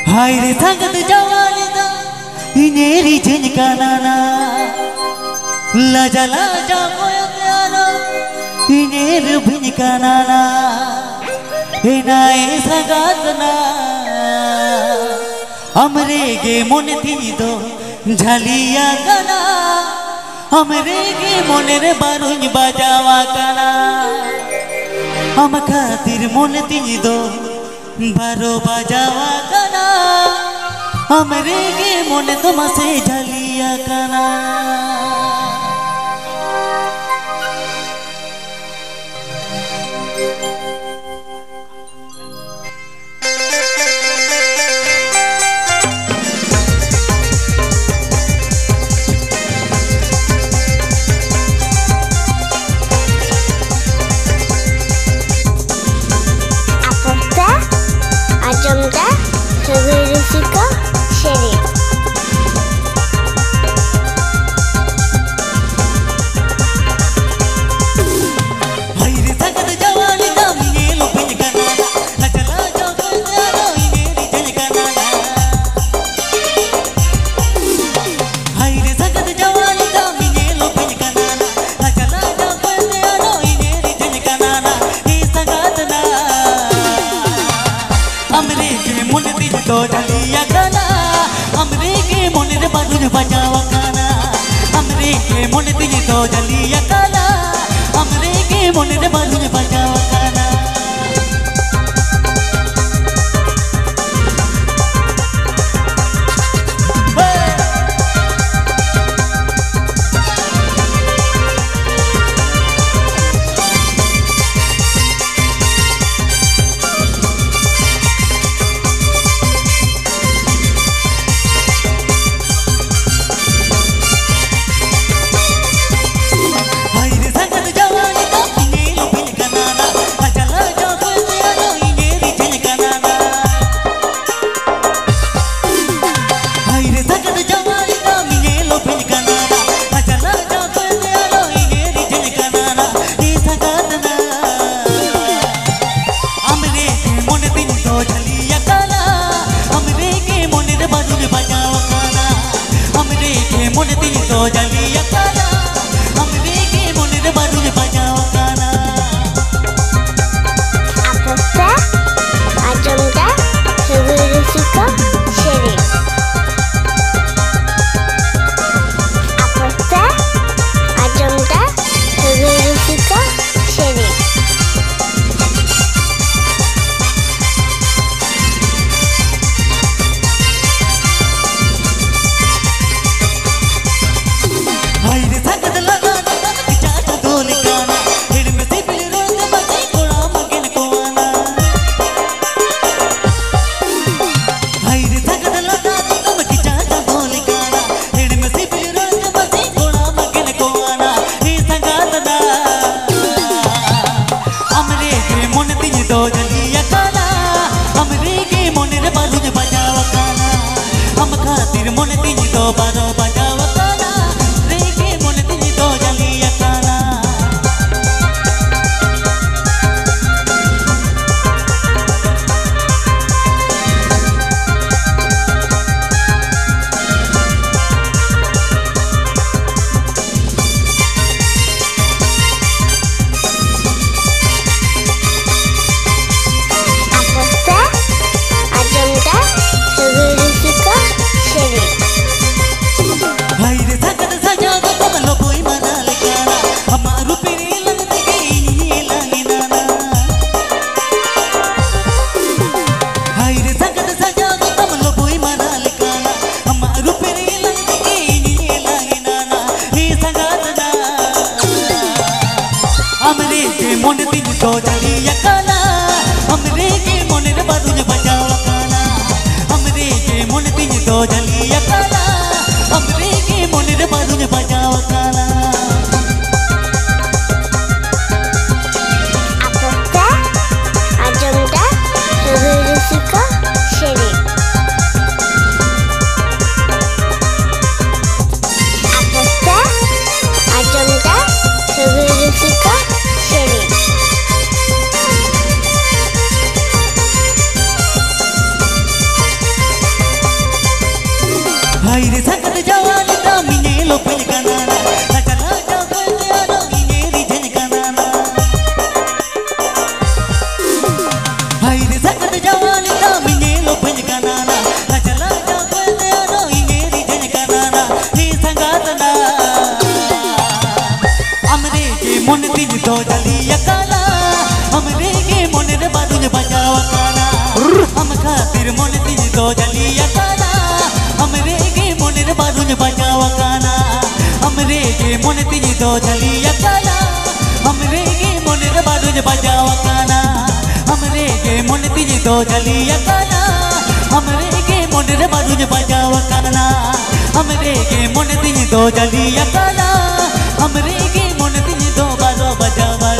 हाय रे संगत जवानी इनेरी झिंकाना लाजा लाजा कोयत्यानो इनेर भिंकाना इनाए सगातना हमरे गे मन थी दो झलिया कना हमरे गे मन रे बारुंज बजावा कना हम खातिर मन थी दो बारो बजावा कना हमरे गे मन तुमसे झलिया कना Ajamda Sagarusika Sherry. तो झलिया कना हमरे के मन रे बारुंज बजावा कना हमरे के मन दी तो झलिया कना हमरे के मन रे बारुंज बजावा कना तो जलिया काला हमरे के मन रे बारुज बजावा काना हमरे के मन तिजे तो जलिया काला हमरे के मन रे बारुज बजावा काना हमरे के मन तिजे तो जलिया काला हमरे के मन तिजे तो बारो बजावा